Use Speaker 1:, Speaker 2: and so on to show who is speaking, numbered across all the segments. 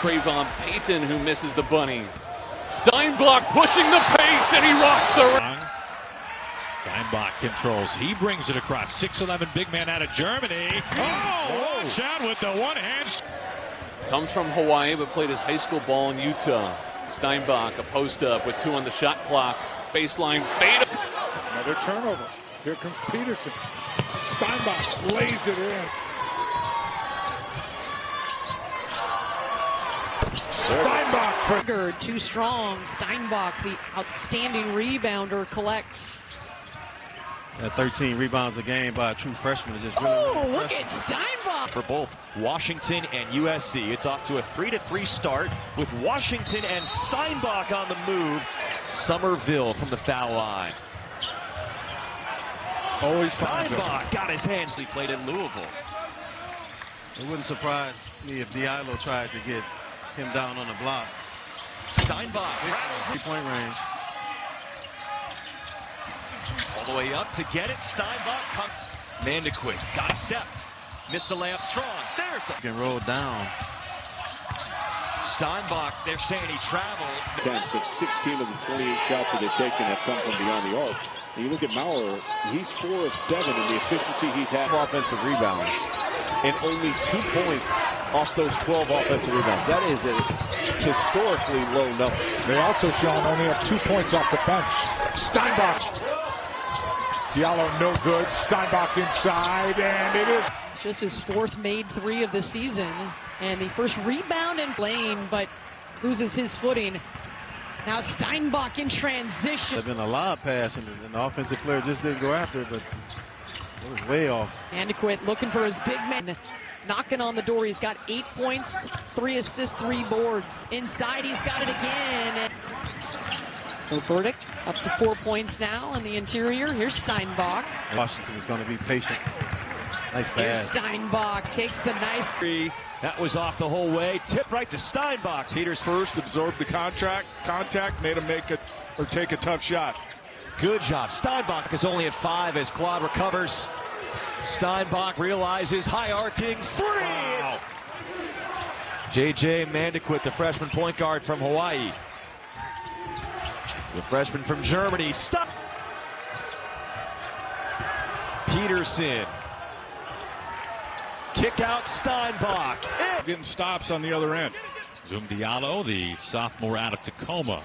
Speaker 1: Trayvon Payton, who misses the bunny. Steinbach pushing the pace, and he rocks the...
Speaker 2: Steinbach controls. He brings it across. 6'11" big man out of Germany. Oh, watch out with the one hand.
Speaker 1: Comes from Hawaii, but played his high school ball in Utah. Steinbach, a post-up with 2 on the shot clock. Baseline fade.
Speaker 3: Another turnover. Here comes Peterson. Steinbach lays it in. Steinbach
Speaker 4: for too strong. Steinbach, the outstanding rebounder, collects.
Speaker 5: 13 rebounds a game by a true freshman is just really
Speaker 4: look at Steinbach.
Speaker 2: For both Washington and USC, it's off to a 3-3 start with Washington and Steinbach on the move. Somerville from the foul line.
Speaker 3: Always
Speaker 2: Steinbach got his hands. He played in Louisville.
Speaker 5: It wouldn't surprise me if Diallo tried to get him down on the block.
Speaker 2: Steinbach
Speaker 5: 3-point range.
Speaker 2: All the way up to get it. Steinbach comes. Mandequit got a step. Missed the layup strong. There's the...
Speaker 5: Can roll down.
Speaker 2: Steinbach, they're saying he traveled.
Speaker 6: Attempts of 16 of the 28 shots that they've taken have come from beyond the arc. And you look at Maurer, he's 4 of 7 in the efficiency he's had.
Speaker 7: Offensive rebounds. And only 2 points off those 12 offensive rebounds. That is a historically low number.
Speaker 3: They also shown only have 2 points off the bench. Steinbach. Diallo no good. Steinbach inside, and it is.
Speaker 4: It's just his 4th made 3 of the season. And the first rebound in lane, but loses his footing. Now Steinbach in transition.
Speaker 5: There's been a lob pass, and the offensive player just didn't go after it, but it was way off.
Speaker 4: Mandequit looking for his big man. Knocking on the door. He's got 8 points, 3 assists, 3 boards. Inside, he's got it again. So Burdick up to 4 points now in the interior. Here's Steinbach.
Speaker 5: Washington is going to be patient. Nice pass.
Speaker 4: Here's Steinbach takes the nice.
Speaker 2: That was off the whole way. Tip right to Steinbach. Peters
Speaker 3: first absorbed the contact, made him make it or take a tough shot.
Speaker 2: Good job. Steinbach is only at 5 as Claude recovers. Steinbach realizes high arcing three. Wow. J.J. Mandequit, the freshman point guard from Hawaii. The freshman from Germany. Stop. Peterson. Kick out Steinbach.
Speaker 3: Getting stops on the other end.
Speaker 2: Zoom Diallo, the sophomore out of Tacoma,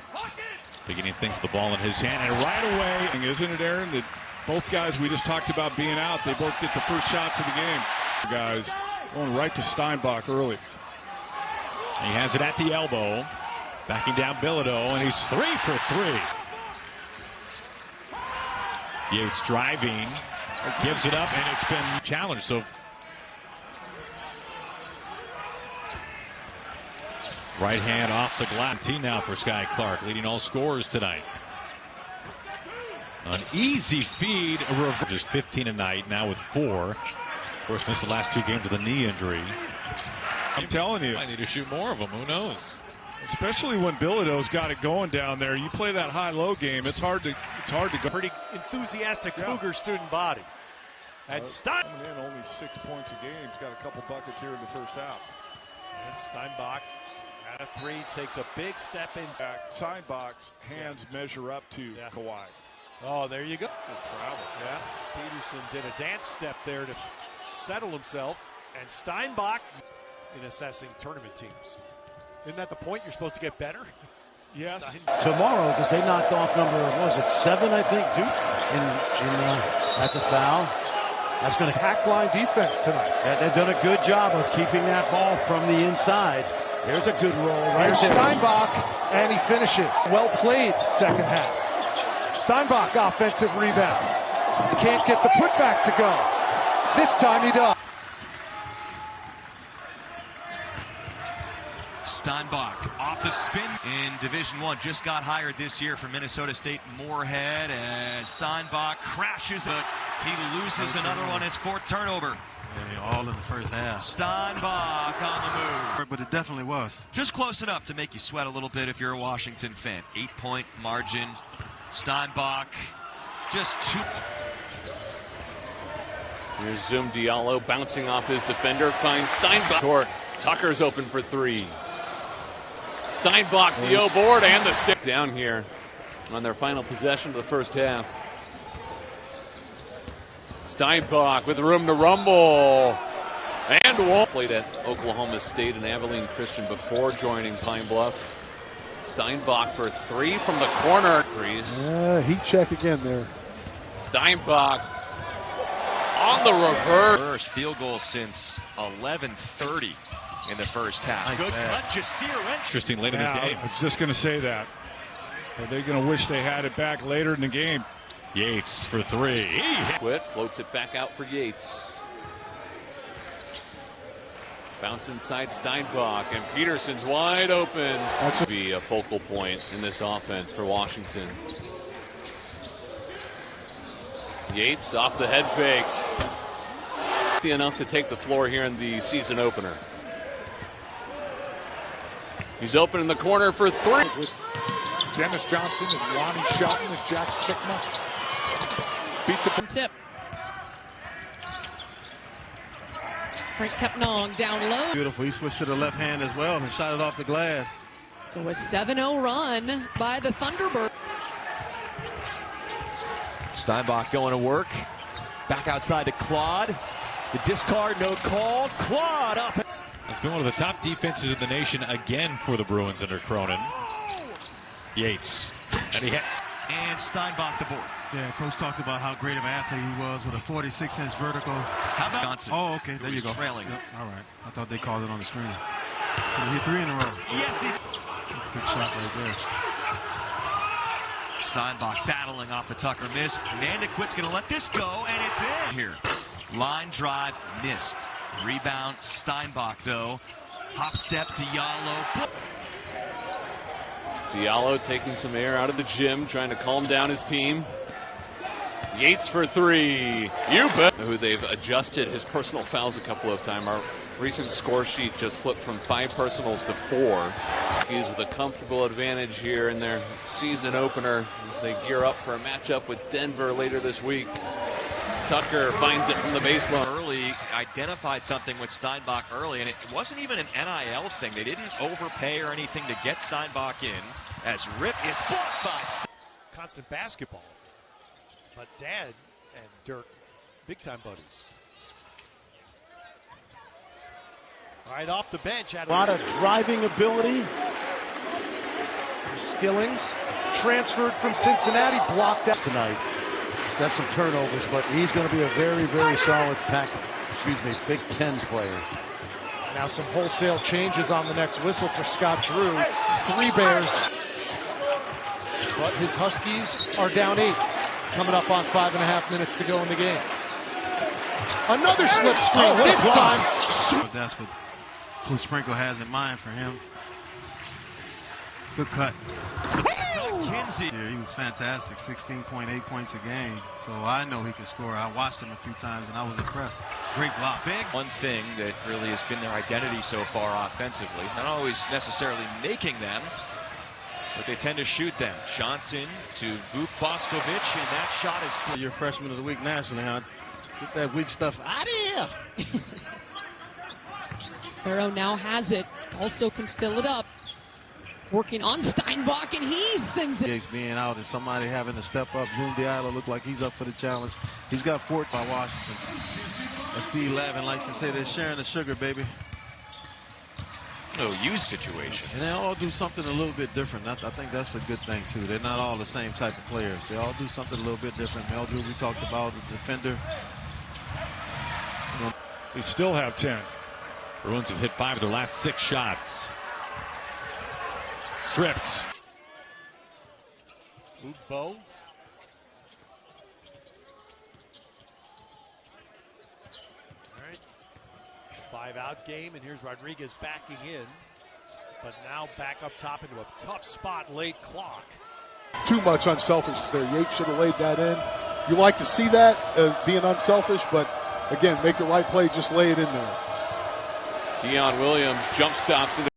Speaker 2: beginning things with the ball in his hand, and right away,
Speaker 3: isn't it, Aaron, that both guys we just talked about being out, they both get the first shots of the game. Guys going right to Steinbach early.
Speaker 2: He has it at the elbow, backing down Bilodeau, and he's 3 for 3. Yates driving, gives it up, and it's been challenged. So right hand off the glass. Team now for Sky Clark, leading all scorers tonight. An easy feed, just 15 a night, now with 4. Of course, missed the last 2 games with a knee injury.
Speaker 3: I'm telling you.
Speaker 2: I need to shoot more of them, who knows?
Speaker 3: Especially when Bilodeau's got it going down there. You play that high-low game, it's hard to go.
Speaker 8: Pretty enthusiastic Cougar student body. And
Speaker 3: coming in only 6 points a game. He's got a couple buckets here in the first half.
Speaker 8: And Steinbach at a 3 takes a big step inside.
Speaker 3: Steinbach's hands measure up to Kawhi.
Speaker 8: Oh, there you go.
Speaker 3: Good travel.
Speaker 8: Yeah, Peterson did a dance step there to settle himself. And Steinbach in assessing tournament teams. Isn't that the point? You're supposed to get better?
Speaker 3: Yes.
Speaker 9: Tomorrow, because they knocked off number, what was it, 7, I think, Duke? That's a foul. That's going to hack line defense tonight. They've done a good job of keeping that ball from the inside. There's a good roll right there.
Speaker 3: Steinbach, and he finishes. Well played second half. Steinbach offensive rebound. Can't get the putback to go. This time he does.
Speaker 10: Steinbach off the spin in Division I, just got hired this year from Minnesota State Moorhead, and Steinbach crashes, but he loses another one, his 4th turnover.
Speaker 5: Yeah, all in the first half.
Speaker 10: Steinbach on the move.
Speaker 5: But it definitely was.
Speaker 10: Just close enough to make you sweat a little bit if you're a Washington fan. 8-point margin. Steinbach just 2.
Speaker 1: Here's Zoom Diallo bouncing off his defender, finds Steinbach. Short. Tucker's open for 3. Steinbach, the O board, and the stick down here on their final possession of the first half. Steinbach with room to rumble. And Walt played at Oklahoma State and Abilene Christian before joining Pine Bluff. Steinbach for three from the corner. Threes.
Speaker 3: Heat check again there.
Speaker 1: Steinbach on the reverse.
Speaker 2: First field goal since 11:30 in the first half. Good cut, Jasir.
Speaker 11: Interesting late in this game.
Speaker 12: I was just going to say that. Are they going to wish they had it back later in the game?
Speaker 11: Yates for three.
Speaker 1: Quit, floats it back out for Yates. Bounce inside Steinbach, and Peterson's wide open. That's to be a focal point in this offense for Washington. Yates off the head fake. Enough to take the floor here in the season opener. He's open in the corner for three.
Speaker 3: With Dennis Johnson and Lonnie Shelton and Jack Sigma. Beat the
Speaker 4: tip. Frank Kepnong down low.
Speaker 5: Beautiful. He switched to the left hand as well and shot it off the glass.
Speaker 4: So a 7-0 run by the Thunderbirds.
Speaker 2: Steinbach going to work. Back outside to Claude. The discard, no call. Claude up.
Speaker 11: It's been one of the top defenses in the nation again for the Bruins under Cronin. Yates. And he hits.
Speaker 10: And Steinbach the board.
Speaker 5: Yeah, Coach talked about how great of an athlete he was with a 46-inch vertical.
Speaker 10: How about Johnson?
Speaker 5: Oh, okay, there you go.
Speaker 10: Trailing.
Speaker 5: Yep, all right. I thought they called it on the screen. He hit three in a row.
Speaker 10: Yes, he.
Speaker 5: Good shot right there.
Speaker 10: Steinbach battling off the Tucker miss. Mandequit's going to let this go, and it's in here. Line drive, miss. Rebound, Steinbach, though. Hop step, Diallo.
Speaker 1: Diallo taking some air out of the gym, trying to calm down his team. Yates for three. You bet. Who they've adjusted his personal fouls a couple of times. Our recent score sheet just flipped from 5 personals to 4. He's with a comfortable advantage here in their season opener as they gear up for a matchup with Denver later this week. Tucker finds it from the baseline.
Speaker 2: Early identified something with Steinbach early, and it wasn't even an NIL thing. They didn't overpay or anything to get Steinbach in, as Rip is blocked by
Speaker 8: Constant basketball. But Dad and Dirk, big time buddies. Right off the bench.
Speaker 9: A lot of driving ability.
Speaker 3: Skillings transferred from Cincinnati, blocked out
Speaker 9: Tonight. Got some turnovers, but he's going to be a very, very solid Big Ten player.
Speaker 3: Now some wholesale changes on the next whistle for Scott Drew. 3 Bears. But his Huskies are down 8. Coming up on 5.5 minutes to go in the game. Another slip screen. This time.
Speaker 5: That's what Coach Sprinkle has in mind for him. Good cut.
Speaker 10: Kinsey.
Speaker 5: Yeah, he was fantastic. 16.8 points a game. So I know he can score. I watched him a few times and I was impressed. Great block.
Speaker 2: Big. One thing that really has been their identity so far offensively. Not always necessarily making them, but they tend to shoot them. Johnson to Vuk Boskovic, and that shot is...
Speaker 5: Your freshman of the week nationally, huh? Get that weak stuff out of here.
Speaker 4: Farrow now has it. Also can fill it up. Working on Steinbach, and he sends it.
Speaker 5: Being out and somebody having to step up. Zoom Diallo look like he's up for the challenge. He's got 4 by Washington. As Steve Lavin likes to say, they're sharing the sugar, baby.
Speaker 2: No use situation.
Speaker 5: And they all do something a little bit different. I think that's a good thing, too. They're not all the same type of players. They all do something a little bit different. Meldrew, we talked about, the defender.
Speaker 12: They still have 10.
Speaker 11: Bruins have hit 5 of their last 6 shots. Stripped.
Speaker 8: Ugbo. All right. 5-out game, and here's Rodriguez backing in. But now back up top into a tough spot, late clock.
Speaker 3: Too much unselfishness there. Yates should have laid that in. You like to see that, being unselfish, but again, make the right play, just lay it in there.
Speaker 1: Keon Williams jump stops it.